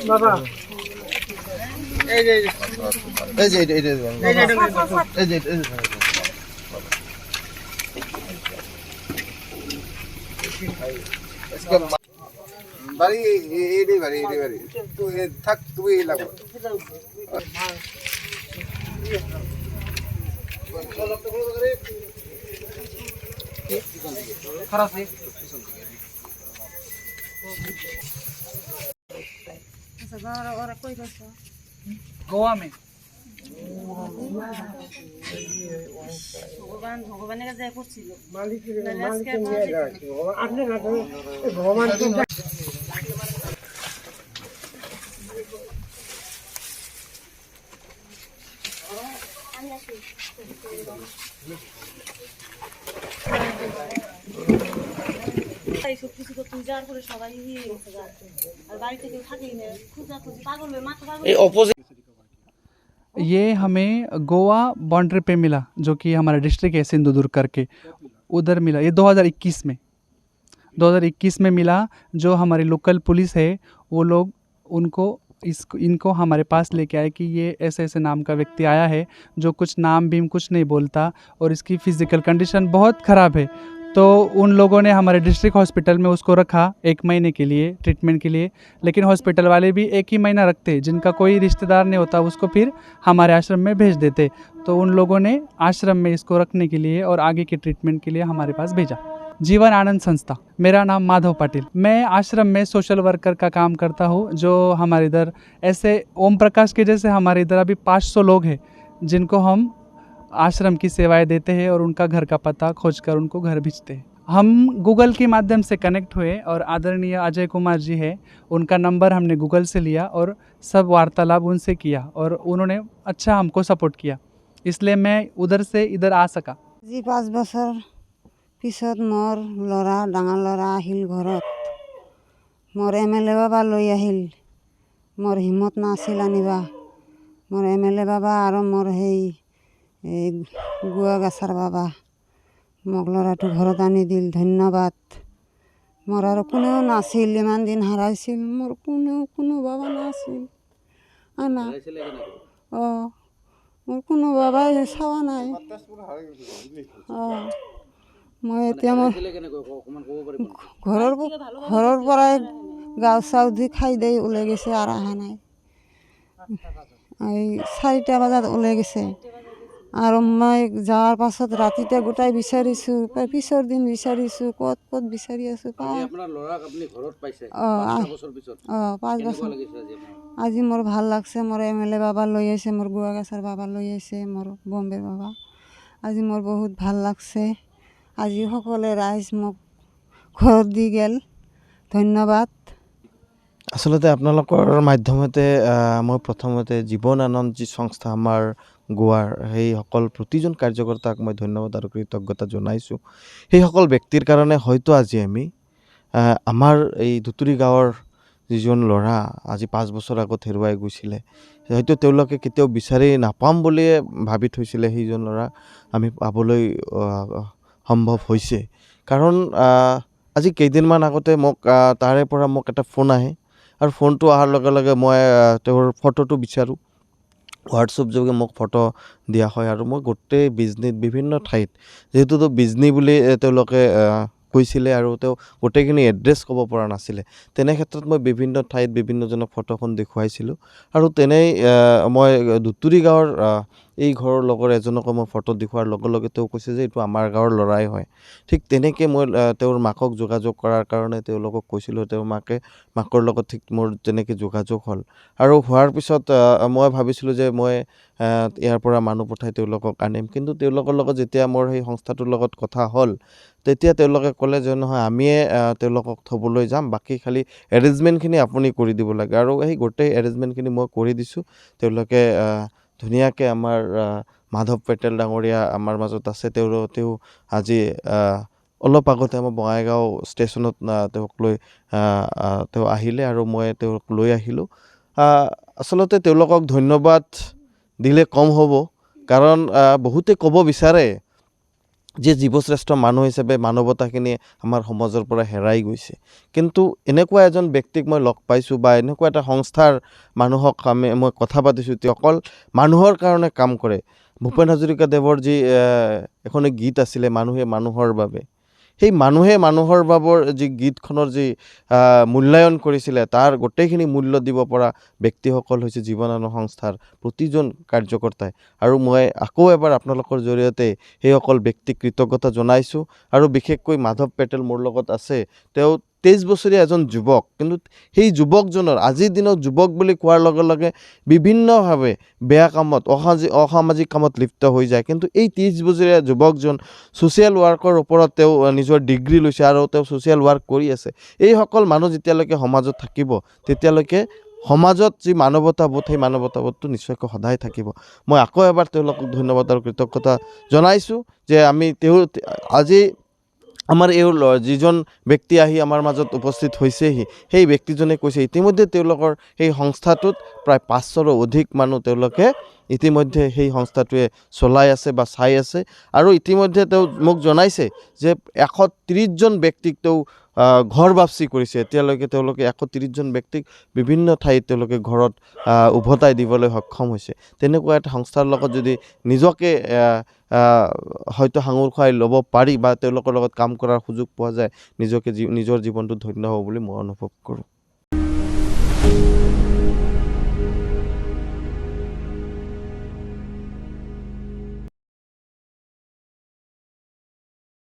বাবা এই যে বাড়ি এই বাড়ি তুই থাক তুই লাগো খারাপ নেই गोवा में भगवान का जय कुछ भगवान ये हमें गोवा बाउंड्री पे मिला, जो कि हमारा डिस्ट्रिक्ट है सिंधुदुर्ग करके, उधर मिला। ये 2021 में मिला। जो हमारी लोकल पुलिस है वो लोग इनको हमारे पास लेके आए कि ये ऐसे ऐसे नाम का व्यक्ति आया है जो कुछ नाम भी कुछ नहीं बोलता और इसकी फ़िज़िकल कंडीशन बहुत ख़राब है। तो उन लोगों ने हमारे डिस्ट्रिक्ट हॉस्पिटल में उसको रखा 1 महीने के लिए ट्रीटमेंट के लिए, लेकिन हॉस्पिटल वाले भी 1 ही महीना रखते, जिनका कोई रिश्तेदार नहीं होता उसको फिर हमारे आश्रम में भेज देते। तो उन लोगों ने आश्रम में इसको रखने के लिए और आगे के ट्रीटमेंट के लिए हमारे पास भेजा। जीवन आनंद संस्था। मेरा नाम माधव पाटिल। मैं आश्रम में सोशल वर्कर का काम करता हूँ। जो हमारे इधर ऐसे ओम प्रकाश के जैसे हमारे इधर अभी 500 लोग हैं जिनको हम आश्रम की सेवाएं देते हैं और उनका घर का पता खोजकर उनको घर भेजते हैं। हम गूगल के माध्यम से कनेक्ट हुए और आदरणीय अजय कुमार जी है, उनका नंबर हमने गूगल से लिया और सब वार्तालाप उनसे किया और उन्होंने अच्छा हमको सपोर्ट किया, इसलिए मैं उधर से इधर आ सका। जी 5 বছর পিছত मोर लड़ा डाঙर लड़ा আহিল ঘৰত। मोर MLA बाबा লৈ আহিল। मोर हिम्मत नाছিল আনিবা। मोर MLA बाबा और मोर সেই গুৱাগাছাৰ বাবা মোক ল'ৰাটো ঘৰত আনি দিল। ধন্যবাদ। মোৰ আৰু কোনেও নাছিল, ইমান দিন হাৰাইছিল। মোৰ কোনো বাবা নাছিল। আনা মোৰ কোনো বাবাই চাৱা নাই। মই এতিয়া মোৰ ঘৰৰ পৰাই গাঁও চাউ ধুই খাই দেই ওলাই গৈছে আৰু অহা নাই। এই 4টা বজাত ওলাই গৈছে আৰু মই যাওয়াৰ পাছত ৰাতিতে গোটাই বিচাৰিছোঁ, পিছৰ দিন বিচাৰিছোঁ, ক'ত বিচাৰি আছোঁ। 5 বছৰ আজি মোৰ ভাল লাগছে। মোৰ MLA বাবা লৈ আহিছে, মোৰ গুৱাগাছাৰ বাবা লৈ আহিছে, মোৰ বম্বে বাবা। আজি মোৰ বহুত ভাল লাগছে। আজি সকলে ৰাইজ মোক ঘৰত দি গেল। ধন্যবাদ। আচলতে আপোনালোকৰ মাধ্যমতে মই প্ৰথমতে জীৱন আনন্দ যি সংস্থা আমাৰ গোৱাৰ সেইসকল প্ৰতিজন কাৰ্যকৰ্তাক মই ধন্যবাদ আৰু কৃতজ্ঞতা জনাইছোঁ। সেইসকল ব্যক্তিৰ কাৰণে হয়তো আজি আমি আমাৰ এই ধুতুৰি গাঁৱৰ যিজন ল'ৰা আজি 5 বছৰ আগত হেৰুৱাই গৈছিলে, হয়তো তেওঁলোকে কেতিয়াও বিচাৰি নাপাম বুলিয়ে ভাবি থৈছিলে, সেইজন ল'ৰা আমি পাবলৈ সম্ভৱ হৈছে। কাৰণ আজি কেইদিনমান আগতে মোক তাৰে পৰা মোক এটা ফোন আহে আৰু ফোনটো অহাৰ লগে লগে মই তেওঁৰ ফটোটো বিচাৰোঁ। হোৱাটছএপ যোগে মোক ফটো দিয়া হয় আৰু মই গোটেই বিজনীত বিভিন্ন ঠাইত, যিহেতুতো বিজনী বুলি তেওঁলোকে কৈছিলে আৰু তেওঁ গোটেইখিনি এড্ৰেছ ক'ব পৰা নাছিলে, তেনে ক্ষেত্ৰত মই বিভিন্ন ঠাইত বিভিন্নজনক ফটোখন দেখুৱাইছিলোঁ। আৰু তেনেই মই ধুতুৰি গাঁৱৰ এই ঘৰৰ লগৰ এজনকো মই ফটো দেখুৱাৰ লগে লগে তেওঁ কৈছে যে এইটো আমাৰ গাঁৱৰ ল'ৰাই হয়। ঠিক তেনেকৈ মই তেওঁৰ মাকক যোগাযোগ কৰাৰ কাৰণে তেওঁলোকক কৈছিলোঁ। তেওঁৰ মাকৰ লগত ঠিক মোৰ তেনেকৈ যোগাযোগ হ'ল আৰু হোৱাৰ পিছত মই ভাবিছিলোঁ যে মই ইয়াৰ পৰা মানুহ পঠাই তেওঁলোকক আনিম। কিন্তু তেওঁলোকৰ লগত যেতিয়া মোৰ সেই সংস্থাটোৰ লগত কথা হ'ল, তেতিয়া তেওঁলোকে ক'লে যে নহয়, আমিয়ে তেওঁলোকক থ'বলৈ যাম, বাকী খালি এৰেঞ্জমেণ্টখিনি আপুনি কৰি দিব লাগে। আৰু সেই গোটেই এৰেঞ্জমেণ্টখিনি মই কৰি দিছোঁ। তেওঁলোকে ধুনীয়াকৈ আমাৰ মাধৱ পেটেল ডাঙৰীয়া আমাৰ মাজত আছে। তেওঁ আজি অলপ আগতে আমাৰ বঙাইগাঁও ষ্টেচনত তেওঁক লৈ তেওঁ আহিলে আৰু মই তেওঁক লৈ আহিলোঁ। আচলতে তেওঁলোকক ধন্যবাদ দিলে কম হ'ব, কাৰণ বহুতে ক'ব বিচাৰে যে জীৱশ্ৰেষ্ঠ মানুহ হিচাপে মানৱতাখিনি আমাৰ সমাজৰ পৰা হেৰাই গৈছে। কিন্তু এনেকুৱা এজন ব্যক্তিক মই লগ পাইছোঁ বা এনেকুৱা এটা সংস্থাৰ মানুহক মই কথা পাতিছোঁ, তেওঁ অকল মানুহৰ কাৰণে কাম কৰে। ভূপেন হাজৰিকাদেৱৰ যি এখন গীত আছিলে মানুহে মানুহৰ বাবে, সেই মানুহে মানুহৰ বাবৰ যি গীতখনৰ যি মূল্যায়ন কৰিছিলে তাৰ গোটেইখিনি মূল্য দিব পৰা ব্যক্তিসকল হৈছে জীৱনানন্দ সংস্থাৰ প্ৰতিজন কাৰ্যকৰ্তাই। আৰু মই আকৌ এবাৰ আপোনালোকৰ জৰিয়তে সেইসকল ব্যক্তিক কৃতজ্ঞতা জনাইছোঁ। আৰু বিশেষকৈ মাধৱ পেটেল মোৰ লগত আছে, তেওঁ 23 বছৰীয়া এজন যুৱক, কিন্তু সেই যুৱকজনৰ আজিৰ দিনত যুৱক বুলি কোৱাৰ লগে লগে বিভিন্নভাৱে বেয়া কামত অসামাজিক কামত লিপ্ত হৈ যায়। কিন্তু এই 23 বছৰীয়া যুৱকজন ছ'চিয়েল ৱাৰ্কৰ ওপৰত তেওঁ নিজৰ ডিগ্ৰী লৈছে আৰু তেওঁ ছ'চিয়েল ৱাৰ্ক কৰি আছে। এইসকল মানুহ যেতিয়ালৈকে সমাজত থাকিব তেতিয়ালৈকে সমাজত যি মানৱতাবোধ সেই মানৱতাবোধটো নিশ্চয়কৈ সদায় থাকিব। মই আকৌ এবাৰ তেওঁলোকক ধন্যবাদ আৰু কৃতজ্ঞতা জনাইছোঁ যে আজি আমাৰ এই যিজন ব্যক্তি আহি আমাৰ মাজত উপস্থিত হৈছেহি, সেই ব্যক্তিজনে কৈছে ইতিমধ্যে তেওঁলোকৰ সেই সংস্থাটোত প্ৰায় 500ৰো অধিক মানুহ তেওঁলোকে ইতিমধ্যে সেই সংস্থাটোৱে চলাই আছে বা চাই আছে। আৰু ইতিমধ্যে তেওঁ মোক জনাইছে যে 130জন ব্যক্তিক তেওঁ ঘৰ বাপচি কৰিছে। এতিয়ালৈকে তেওঁলোকে 130জন ব্যক্তিক বিভিন্ন ঠাইত তেওঁলোকে ঘৰত উভতাই দিবলৈ সক্ষম হৈছে। তেনেকুৱা এটা সংস্থাৰ লগত যদি নিজকে হয়তো সাঙুৰ খুৱাই ল'ব পাৰি বা তেওঁলোকৰ লগত কাম কৰাৰ সুযোগ পোৱা যায়, নিজৰ জীৱনটো ধন্য হ'ব বুলি মই অনুভৱ কৰোঁ।